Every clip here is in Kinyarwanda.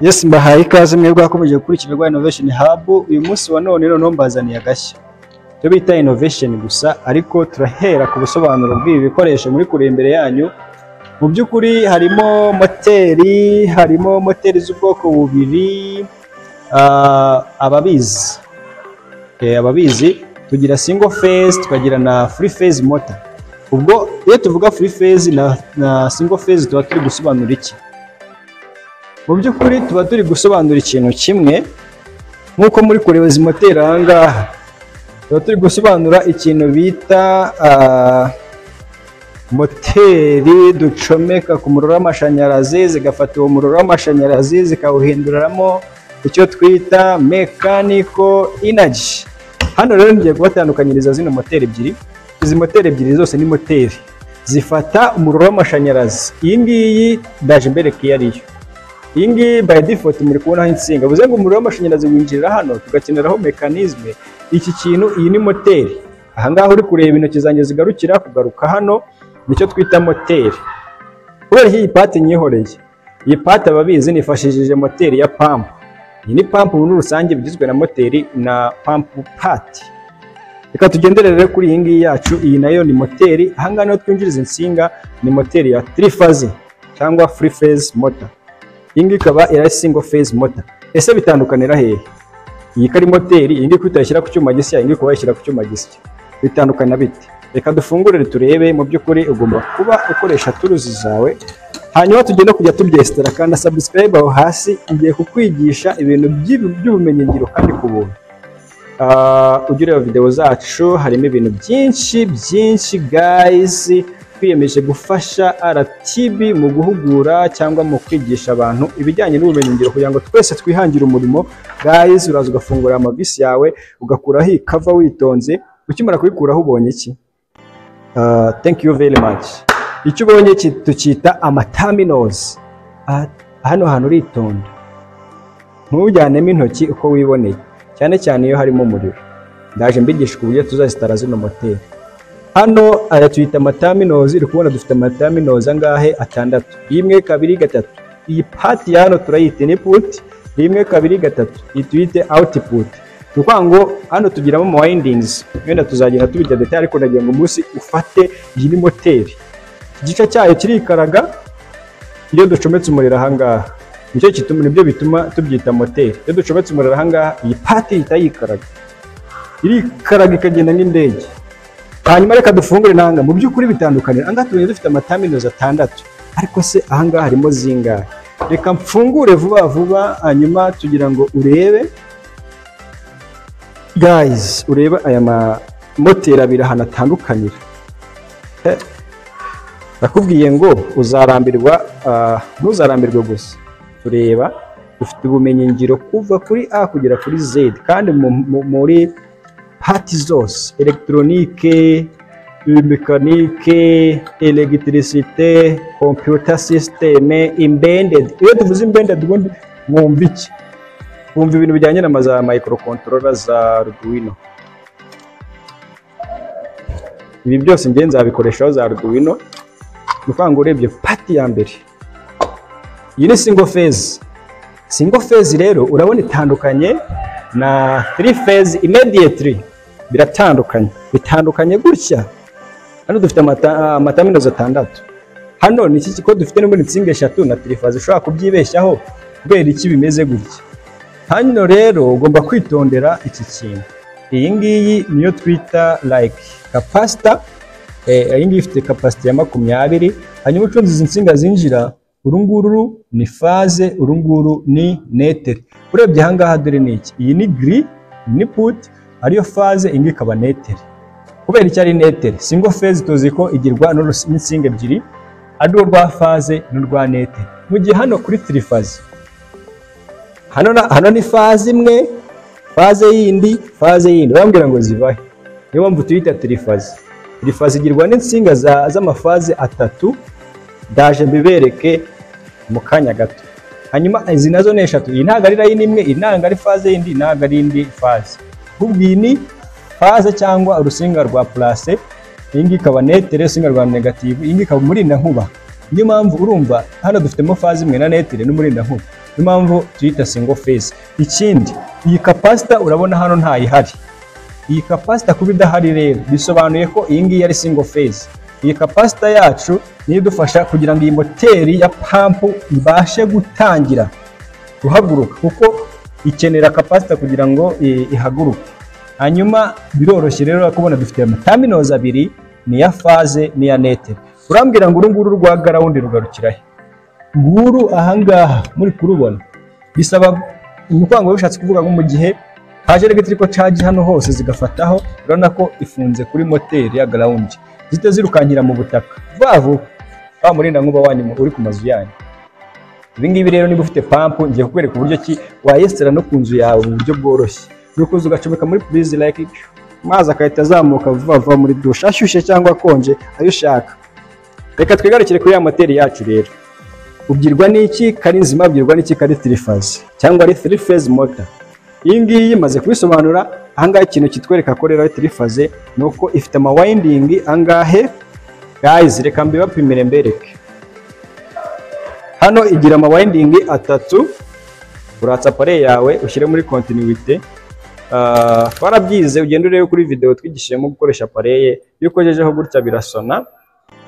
Yes, mbahaye ikaze mwebwe akomeje gukurikira Innovation Hub. Uyu munsi wa none noneho mbazaniye agashya cyo bita innovation gusa, ariko turahera ku busobanuro bw'ibi bikoresho muri kure imbere yanyu. Mu by'ukuri harimo moteri z'ubwoko bubiri. Ababizi tugira single phase tukagira na free phase motor. Ubwo iyo tuvuga free phase na single phase tuba turi gusobanura iki? Mu by'ukuri tuba turi gusobanura ikintu kimwe, nk'uko muri kureba izi moteri aha ngaha tuba turi gusobanura ikintu bita moteri ducomeka ku muriro w'amashanyarazi, zigafata uwo muriro w'amashanyarazi zikawuhinduramo icyo twita mechanical energy. Hano rero ngiye kubatandukanyiriza zino moteri ebyiri. Izi moteri ebyiri zose ni moteri zifata umuriro w'amashanyarazi. Iyi ngiyi ndaje imbere ko ariyo. Iyi ngiyi by default muri kubonaho insinga, bivuze ngo umuriro w'amashanyarazi winjirira hano tugakeneraho mechanisme. Iki kintu, iyi ni moteri. Aha ngaha uri kureba intoki zanjye zigarukira kugaruka hano, nicyo twita moteri. Kubera iyi pati nyihoreye, iyi pati ababizi nifashishije moteri ya pump. Iyi ni pump muri rusange bigizwe na moteri na pump part. Reka tugendere rero kuri iyi ngiyi yacu. Iyi nayo ni moteri. Aha ngaha niho twinjiriza insinga, ni moteri ya 3 phase cyangwa free phase motor. Iyi ngiyi ikaba ari single phase motor. Ese bitandukanira hehe? Iyi kari moteri, iyi ngiyi kutayishyira ku cyuma gisya, iyi ngiyi kuba yashyira ku cyuma gisya. Bitandukana bite? Reka dufungurire turebe. Mu by'ukuri ugomba kuba ukoresha turuzi zawe, hanyuma tugenda kujya tubyesitara. Kandi subscribe aho hasi, ngiye kukwigisha ibintu by'ubumenyi ngiro kandi ku buntu. Ujye ureba video zacu, harimo ibintu byinshi guys. Twiyemeje gufasha RTB mu guhugura cyangwa mu kwigisha abantu ibijyanye n'ubumenyi ngiro kugira ngo twese twihangire umurimo. Guys, uraza ugafungura amavisi yawe ugakuraho ikava witonze. Ukimara kubikuraho ubonye iki? Thank you very much. Icyo ubonye tucyita amaterminals. Hano hantu uritonda, ntujyanemo intoki uko wiboneye, cyane cyane iyo harimo umuriro. Ndaje mbigisha uburyo tuzazitara zino moteri. Hano aya tuyita amaterminals. Uri kubona dufite amaterminals angahe? 6. 1 2 3. Iyi part ya hano turayita input. 1 2 3. Iyi tuyite output. Nuko ngo hano tugiramo ama windings. Wenda tuzagenda tubijya detail, ariko nagiye ngo munsi ufate iyi ni moteri. Igice cyayo kirikaraga iyo ducometse umuriro aha ngaha. Nibyo bituma tubyita moteri. Iyo ducometse umuriro aha ngaha, iyi part ihita yikaraga. Irikaraga ikagenda nk'indege. Hanyuma reka dufungure nanga. Mu by'ukuri bitandukanira. Anga tubonye dufite amaterminals 6. Ariko se aha ngaha harimo zingahe? Reka mfungure vuba hanyuma tugira ngo urebe. Guys, urebe aya moteri abiri ahantu atandukanyira. Nakubwiye ngo uzarambirwa, ntuzarambirwe gusa. Tureba dufite ubumenyi ngiro kuva kuri A kugera kuri Z, kandi muri parti zose: electronique, mécanique, electricité, computer system, embedded. Iyo tuvuze embedded ubundi mwumva iki? Mwumva ibintu bijyanye na za microcontroller za Arduino. Ibi byose ngiye nzabikoreshaho za Arduino. Nuko ngo urebye parti ya mbere, iyi ni single phase. Single phase rero urabona itandukanye na 3 phase immediately. Bitandukanye gutya. Hano dufite amaterminals 6. Hano ni iki ko dufite n'ubundi insinga 3 na 3 phase. Ushobora kubyibeshyaho kubera iki bimeze gutya. Hano rero ugomba kwitondera iki kintu. Iyi ngiyi niyo twita like capacitor. Iyi ngiyi ifite capacity ya 20. Hanyuma ucunze izi nsinga zinjira, urunguru ni phase, urunguru ni neutral. Urebye aha ngaha dore ni iki? Iyi ni grid input, ariyo phase, ingi ikaba neutral. Kubera iki ari neutral? Single phase tuzi ko igirwa n'insinga ebyiri, ari rwa phase n'urwa neutral. Mu gihe hano kuri 3 phase, hano ni phase imwe, phase yindi. Bambwira ngo zivahe. Niyo mpamvu tuyita 3 phase. 3 phase igirwa n'insinga z'amafaze 3. Ndaje mbibereke mu kanya gato. Hanyuma izi nazo ni 3. Iyi ntago ari line imwe, iyi ntago ari phase yindi, ntago ari indi phase. Ahubwo iyi ni phase cyangwa urusinga rwa plus, iyi ngi ikaba neutral, urusinga rwa negative, iyi ngi ikaba umurinda nkuba. Niyo mpamvu urumva hano dufitemo phase imwe na neutral n'umurinda nkuba. impamvu tuyita single phase. Ikindi, iyi capacitor urabona hano ntayihari. Iyi capacitor kuba idahari rero bisobanuye ko iyi ngiyi ari single phase. Iyi capacitor yacu niyo idufasha kugira ngo iyi moteri ya pampu ibashe gutangira guhaguruka, kuko ikenera capacitor kugira ngo ihaguruke. Hanyuma biroroshye rero kubona dufite amaterminals abiri, ni ya phase ni ya neutral. Urambwira ngo urunguru rwa ground rugarukira he? Nguru ahangaha muri kurubona. Bisaba umukango bishatse kuvuga ngo mu gihe haje electrical charge hano hose zigafataho, urabona ko ifunze kuri moteri ya ground, zite zirukankira mu butaka vavu wa murinda nkuba wanyu uri ku mazu yanyu. Ibi ngibi rero niba ufite pump, ngiye kukwereka uburyo ki wayesera no ku nzu yawe mu buryo bworoshye. Nuko ugacomeka muri prize like mazi akahita azamuka vuba muri dushe, ashyushye cyangwa akonje ayo ushaka. Reka twigarukire kuri ya moteri yacu rero. Ubwirwa n'iki? Kari nzima ubwirwa n'iki? Kari 3 phase cyangwa ari 3 phase motor. Iyi ngiyi maze kubisobanura. Ahangaha ikintu kitwereka ko rero 3 phase nuko ifite ama winding angahe guys, reka mbibapimire mbereke. Hano igira ama winding atatu. Uratsa pare yawe ushyire muri continuity. Warabyize ugenda urebe kuri video twigishiyemo gukoresha pareye. Iyo ukojejeho gutya birasona.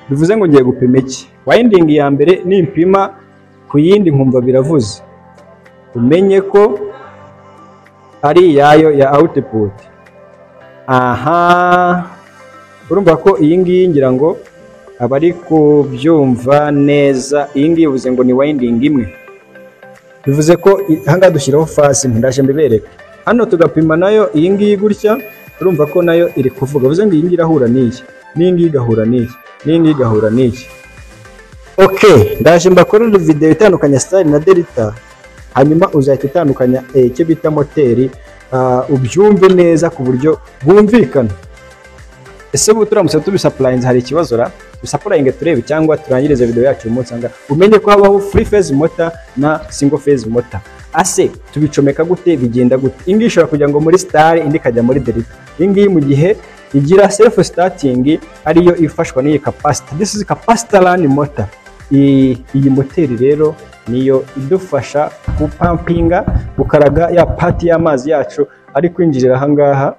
Bivuze ngo ngiye gupima iki? Winding ya mbere nimpima ku yindi nkumva biravuze, umenye ko ari yayo ya output. Aha, urumva ko iyi ngiyi ngira ngo abari kubyumva neza. Iyi ngiyi bivuze ngo ni winding imwe, bivuze ko hanga dushyiraho phase. Ndaje mbibereka hano tugapima nayo iyi ngiyi gutya. Urumva ko nayo iri kuvuga, bivuze ngo iyi ngiyi irahura n'iki, n'iyi ngiyi igahura n'iki, n'iyi ngiyi igahura n'iki. Okay, ndaje mbakorera video itandukanya style na delta, hanyuma uzahita itandukanya icyo bita moteri, ubyumve neza ku buryo bwumvikana. Ese ubu turamutse tubisupplyinze hari ikibazo ra? Tusupplyinge turebe cyangwa turangirize video yacu umunsi anga umenye ko habaho 3 phase motor na single phase motor. Ase tubicomeka gute, bigenda gute? Ingi ishobora kujya ngo muri star, indi kajya muri delta. Ingi mu gihe igira self starting ariyo ifashwa n'iyi capacitor. This is capacitor run motor. Iyi moteri rero niyo idufasha kupampinga, gukaraga ya pati y'amazi yacu ari kwinjirira ahangaha,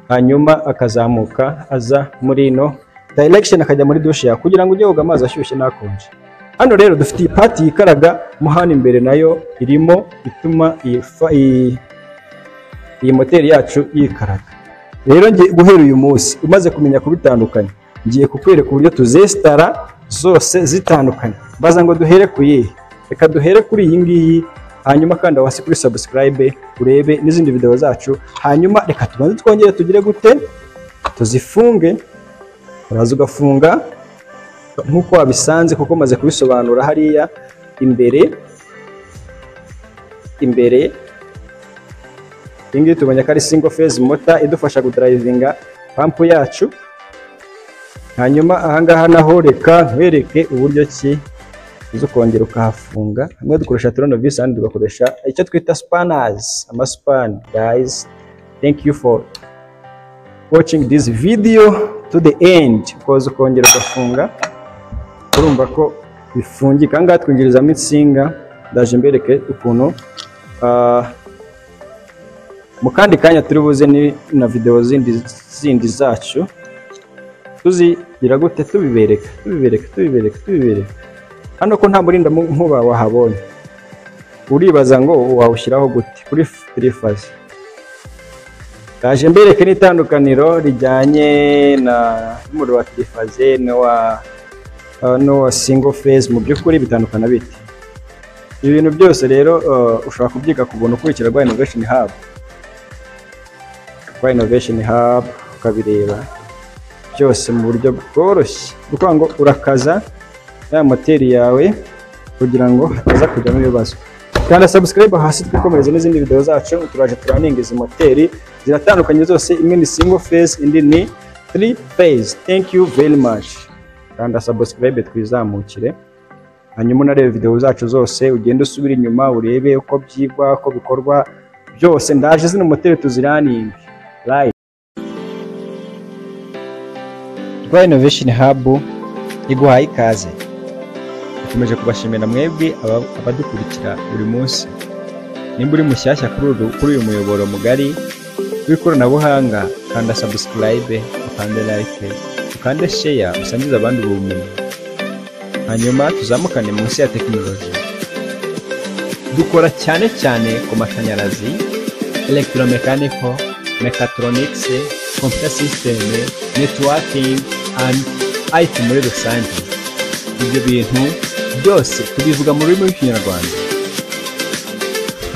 hanyuma akazamuka aza muri ino direction akajya muri dushe ya kugira ngo ujye woga amazi ashyushye nakonje. Hano rero dufite ipati yikaraga mo hano imbere, nayo irimo ituma iyi moteri yacu yikaraga. Rero ngiye guhera uyu munsi umaze kumenya kubitandukanya, ngiye kukwereka uburyo tuzestara zose zitandukanye. Baza ngo duhere ku yihe? Reka duhere kuri iyi ngiyi, hanyuma kanda wasi kuri subscribe urebe n'izindi video zacu. Hanyuma reka tubanze twongere tugire gute, tuzifunge. Uraza ugafunga nkuko wabisanze, kuko maze kubisobanura hariya imbere. Ingi tubonye ko ari single phase motor idufasha kudrivinga pump yacu. Hanyuma ahangaha naho reka nkwereke uburyo ki uzo kongera ukahafunga. Hamwe dukoresha turnovis and tugakoresha icyo twita spanners, ama span. Guys, thank you for watching this video to the end. Ukoze kongera ugafunga, urumva ko bifungika. Ahangaha twinjirizamo insinga, ndaje mbereke ukuntu mu kandi kanya turi buze ni na video zindi zacu tuzigira gute, tubibereka. Hano ko nta murinda nkuba wahabonye, uribaza ngo wawushyiraho gute kuri 3 phase. Ndaje mbereke n'itandukaniro rijyanye na umuriro wa 3 phase no wa single phase. Mu by'ukuri bitandukana bite? Ibintu byose rero ushobora kubyiga ku buntu ukurikira Rwa Innovation Hub, ukabireba byose mu buryo bworoshye. Kuko ngo urakaza ya moteri yawe kugira ngo hataza kujyamo ibibazo. Kanda subscribe hasi twikomereze n'izindi video zacu. Turaje turaninga izi moteri ziratandukanye zose, imwe ni single phase, indi ni 3 phase. Thank you very much. Kanda subscribe twizamukire, hanyuma unarebe video zacu zose, ugende usubira inyuma urebe uko byigwa, uko bikorwa byose. Ndaje zino moteri tuziraninga live. Rwa Innovation Hub iguhaye ikaze. dukomeje kubashimira mwebwe abadukurikira buri munsi. Nimba uri mushyashya kuri uyu muyoboro mugari w'ikoranabuhanga, kanda subscribe, ukande like, ukande share, usangize abandi ubumenyi, hanyuma tuzamukane munsi ya tekinoloji. Dukora cyane cyane ku mashanyarazi, electromechanical, mechatronics, computer system, networking and IT muri rusange. Ibyo bintu byose tubivuga mu rurimi rw'Ikinyarwanda.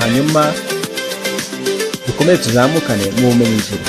Hanyuma dukomeze tuzamukane mu bumenyi ngiro.